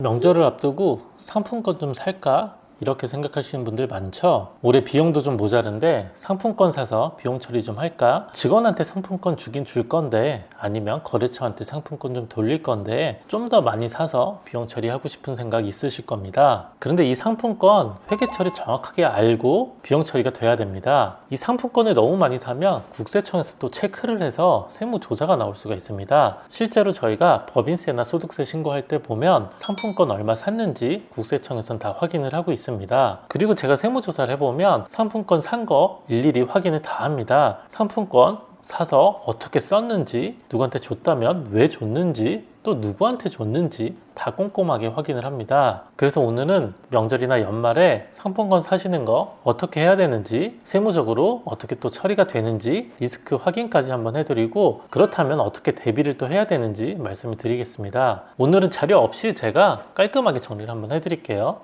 명절을 앞두고 상품권 좀 살까? 이렇게 생각하시는 분들 많죠? 올해 비용도 좀 모자른데 상품권 사서 비용 처리 좀 할까? 직원한테 상품권 주긴 줄 건데 아니면 거래처한테 상품권 좀 돌릴 건데 좀 더 많이 사서 비용 처리하고 싶은 생각 있으실 겁니다. 그런데 이 상품권 회계 처리 정확하게 알고 비용 처리가 돼야 됩니다. 이 상품권을 너무 많이 사면 국세청에서 또 체크를 해서 세무조사가 나올 수가 있습니다. 실제로 저희가 법인세나 소득세 신고할 때 보면 상품권 얼마 샀는지 국세청에서는 다 확인을 하고 있습니다. 그리고 제가 세무조사를 해보면 상품권 산 거 일일이 확인을 다 합니다. 상품권 사서 어떻게 썼는지, 누구한테 줬다면 왜 줬는지, 또 누구한테 줬는지 다 꼼꼼하게 확인을 합니다. 그래서 오늘은 명절이나 연말에 상품권 사시는 거 어떻게 해야 되는지, 세무적으로 어떻게 또 처리가 되는지 리스크 확인까지 한번 해드리고, 그렇다면 어떻게 대비를 또 해야 되는지 말씀을 드리겠습니다. 오늘은 자료 없이 제가 깔끔하게 정리를 한번 해드릴게요.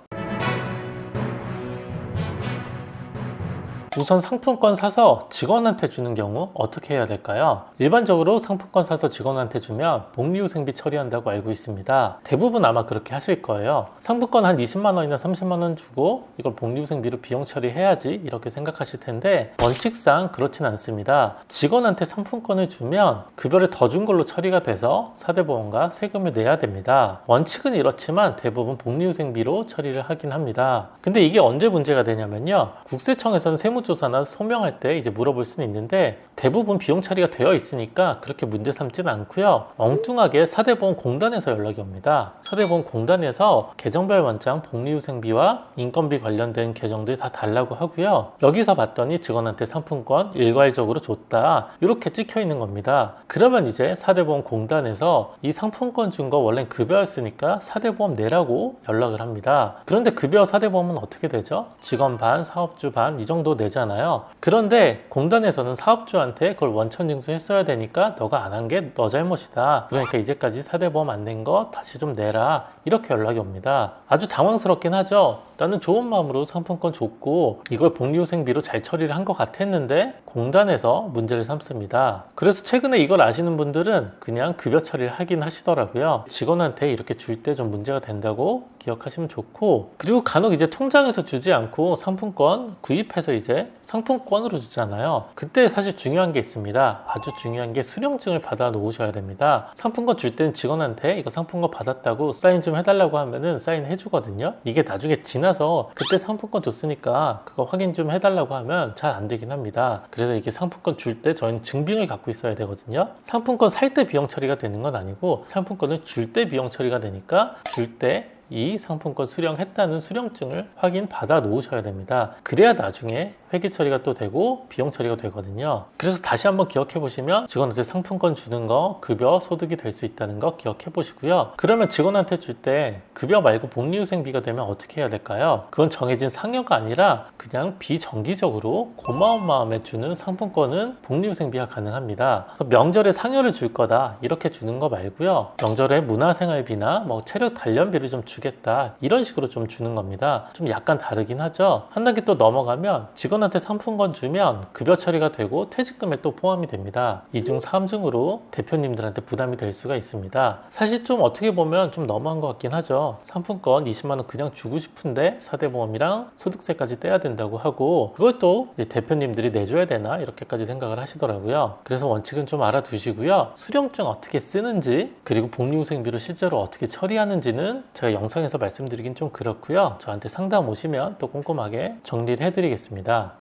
우선 상품권 사서 직원한테 주는 경우 어떻게 해야 될까요? 일반적으로 상품권 사서 직원한테 주면 복리후생비 처리한다고 알고 있습니다. 대부분 아마 그렇게 하실 거예요. 상품권 한 20만 원이나 30만 원 주고 이걸 복리후생비로 비용 처리해야지 이렇게 생각하실 텐데, 원칙상 그렇진 않습니다. 직원한테 상품권을 주면 급여를 더 준 걸로 처리가 돼서 사대보험과 세금을 내야 됩니다. 원칙은 이렇지만 대부분 복리후생비로 처리를 하긴 합니다. 근데 이게 언제 문제가 되냐면요, 국세청에서는 세무조사나 소명할 때 이제 물어볼 수는 있는데 대부분 비용 처리가 되어 있으니까 그렇게 문제 삼지는 않고요. 엉뚱하게 사대보험공단에서 연락이 옵니다. 사대보험공단에서 계정별 원장 복리후생비와 인건비 관련된 계정들이 다 달라고 하고요. 여기서 봤더니 직원한테 상품권 일괄적으로 줬다 이렇게 찍혀 있는 겁니다. 그러면 이제 사대보험공단에서 이 상품권 준 거 원래 급여였으니까 사대보험 내라고 연락을 합니다. 그런데 급여 사대보험은 어떻게 되죠? 직원 반, 사업주 반 이 정도 내잖아요. 그런데 공단에서는 사업주한테 그걸 원천징수 했어야 되니까 너가 안 한 게 너 잘못이다. 그러니까 이제까지 사대보험 안 낸 거 다시 좀 내라. 이렇게 연락이 옵니다. 아주 당황스럽긴 하죠. 나는 좋은 마음으로 상품권 줬고 이걸 복리후생비로 잘 처리를 한 것 같았는데 공단에서 문제를 삼습니다. 그래서 최근에 이걸 아시는 분들은 그냥 급여 처리를 하긴 하시더라고요. 직원한테 이렇게 줄 때 좀 문제가 된다고 기억하시면 좋고, 그리고 간혹 이제 통장에서 주지 않고 상품권 구입해서 이제 상품권으로 주잖아요. 그때 사실 중요한 게 있습니다. 아주 중요한 게 수령증을 받아 놓으셔야 됩니다. 상품권 줄 때는 직원한테 이거 상품권 받았다고 사인 좀 해달라고 하면은 사인 해주거든요. 이게 나중에 지나서 그때 상품권 줬으니까 그거 확인 좀 해달라고 하면 잘 안 되긴 합니다. 그래서 이게 상품권 줄 때 저희는 증빙을 갖고 있어야 되거든요. 상품권 살 때 비용 처리가 되는 건 아니고 상품권을 줄 때 비용 처리가 되니까 줄 때 이 상품권 수령했다는 수령증을 확인 받아 놓으셔야 됩니다. 그래야 나중에 회계 처리가 또 되고 비용 처리가 되거든요. 그래서 다시 한번 기억해 보시면 직원한테 상품권 주는 거 급여 소득이 될 수 있다는 거 기억해 보시고요. 그러면 직원한테 줄 때 급여 말고 복리후생비가 되면 어떻게 해야 될까요? 그건 정해진 상여가 아니라 그냥 비정기적으로 고마운 마음에 주는 상품권은 복리후생비가 가능합니다. 그래서 명절에 상여를 줄 거다 이렇게 주는 거 말고요. 명절에 문화생활비나 뭐 체력 단련비를 좀 주겠다 이런 식으로 좀 주는 겁니다. 좀 약간 다르긴 하죠. 한 단계 또 넘어가면 직원한테 상품권 주면 급여 처리가 되고 퇴직금에 또 포함이 됩니다. 2중 3중으로 대표님들한테 부담이 될 수가 있습니다. 사실 좀 어떻게 보면 좀 너무한 것 같긴 하죠. 상품권 20만 원 그냥 주고 싶은데 사대보험이랑 소득세까지 떼야 된다고 하고 그걸 또 대표님들이 내줘야 되나 이렇게까지 생각을 하시더라고요. 그래서 원칙은 좀 알아두시고요. 수령증 어떻게 쓰는지 그리고 복리후생비를 실제로 어떻게 처리하는지는 제가 영상에서 말씀드리긴 좀 그렇고요. 저한테 상담 오시면 또 꼼꼼하게 정리를 해드리겠습니다.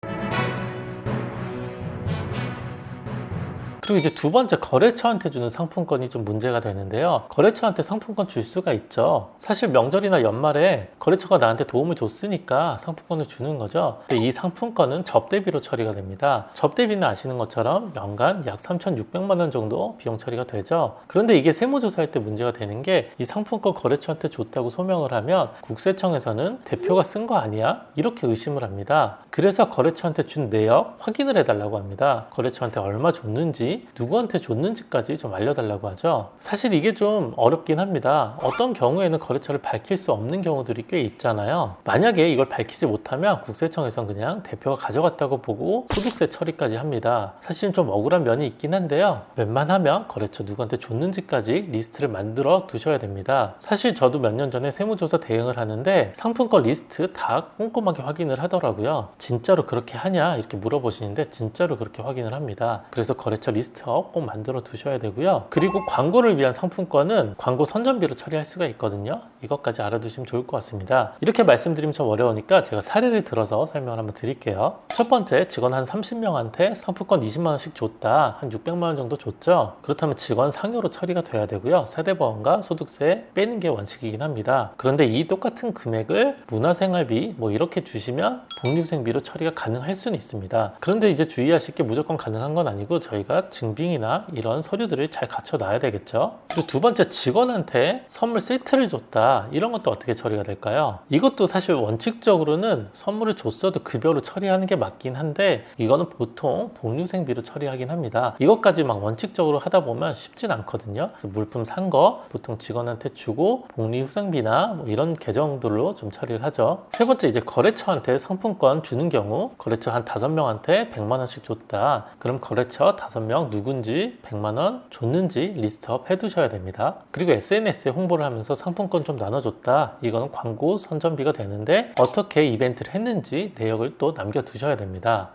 그리고 이제 두 번째, 거래처한테 주는 상품권이 좀 문제가 되는데요. 거래처한테 상품권 줄 수가 있죠. 사실 명절이나 연말에 거래처가 나한테 도움을 줬으니까 상품권을 주는 거죠. 근데 이 상품권은 접대비로 처리가 됩니다. 접대비는 아시는 것처럼 연간 약 3,600만 원 정도 비용 처리가 되죠. 그런데 이게 세무조사할 때 문제가 되는 게 이 상품권 거래처한테 줬다고 소명을 하면 국세청에서는 대표가 쓴 거 아니야? 이렇게 의심을 합니다. 그래서 거래처한테 준 내역 확인을 해달라고 합니다. 거래처한테 얼마 줬는지 줬는지, 누구한테 줬는지까지 좀 알려달라고 하죠. 사실 이게 좀 어렵긴 합니다. 어떤 경우에는 거래처를 밝힐 수 없는 경우들이 꽤 있잖아요. 만약에 이걸 밝히지 못하면 국세청에선 그냥 대표가 가져갔다고 보고 소득세 처리까지 합니다. 사실은 좀 억울한 면이 있긴 한데요. 웬만하면 거래처 누구한테 줬는지까지 리스트를 만들어 두셔야 됩니다. 사실 저도 몇 년 전에 세무조사 대응을 하는데 상품권 리스트 다 꼼꼼하게 확인을 하더라고요. 진짜로 그렇게 하냐 이렇게 물어보시는데 진짜로 그렇게 확인을 합니다. 그래서 거래처 리스트업 꼭 만들어 두셔야 되고요. 그리고 광고를 위한 상품권은 광고 선전비로 처리할 수가 있거든요. 이것까지 알아두시면 좋을 것 같습니다. 이렇게 말씀드리면 좀 어려우니까 제가 사례를 들어서 설명을 한번 드릴게요. 첫 번째, 직원 한 30명한테 상품권 20만 원씩 줬다. 한 600만 원 정도 줬죠. 그렇다면 직원 상여로 처리가 돼야 되고요. 세대보험과 소득세 빼는 게 원칙이긴 합니다. 그런데 이 똑같은 금액을 문화생활비 뭐 이렇게 주시면 복리후생비로 처리가 가능할 수는 있습니다. 그런데 이제 주의하실 게 무조건 가능한 건 아니고 저희가 증빙이나 이런 서류들을 잘 갖춰 놔야 되겠죠. 그리고 두 번째, 직원한테 선물 세트를 줬다. 이런 것도 어떻게 처리가 될까요? 이것도 사실 원칙적으로는 선물을 줬어도 급여로 처리하는 게 맞긴 한데 이거는 보통 복리후생비로 처리하긴 합니다. 이것까지 막 원칙적으로 하다 보면 쉽진 않거든요. 물품 산 거 보통 직원한테 주고 복리후생비나 뭐 이런 계정들로 좀 처리를 하죠. 세 번째, 이제 거래처한테 상품권 주는 경우 거래처 한 5명한테 100만 원씩 줬다. 그럼 거래처 5명 누군지 100만 원 줬는지 리스트업 해두셔야 됩니다. 그리고 SNS에 홍보를 하면서 상품권 좀 나눠줬다. 이거는 광고 선전비가 되는데 어떻게 이벤트를 했는지 내역을 또 남겨두셔야 됩니다.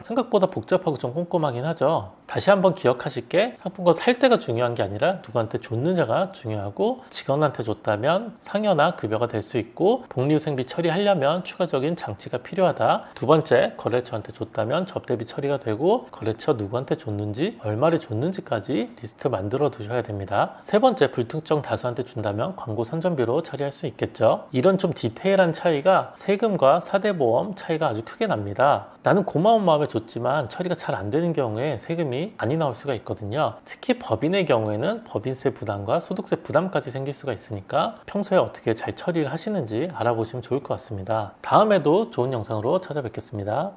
생각보다 복잡하고 좀 꼼꼼하긴 하죠. 다시 한번 기억하실 게 상품권 살 때가 중요한 게 아니라 누구한테 줬느냐가 중요하고 직원한테 줬다면 상여나 급여가 될 수 있고 복리후생비 처리하려면 추가적인 장치가 필요하다. 두 번째, 거래처한테 줬다면 접대비 처리가 되고 거래처 누구한테 줬는지 얼마를 줬는지까지 리스트 만들어 두셔야 됩니다. 세 번째, 불특정 다수한테 준다면 광고 선전비로 처리할 수 있겠죠. 이런 좀 디테일한 차이가 세금과 사대보험 차이가 아주 크게 납니다. 나는 고마운 마음에 줬지만 처리가 잘 안 되는 경우에 세금이 많이 나올 수가 있거든요. 특히 법인의 경우에는 법인세 부담과 소득세 부담까지 생길 수가 있으니까 평소에 어떻게 잘 처리를 하시는지 알아보시면 좋을 것 같습니다. 다음에도 좋은 영상으로 찾아뵙겠습니다.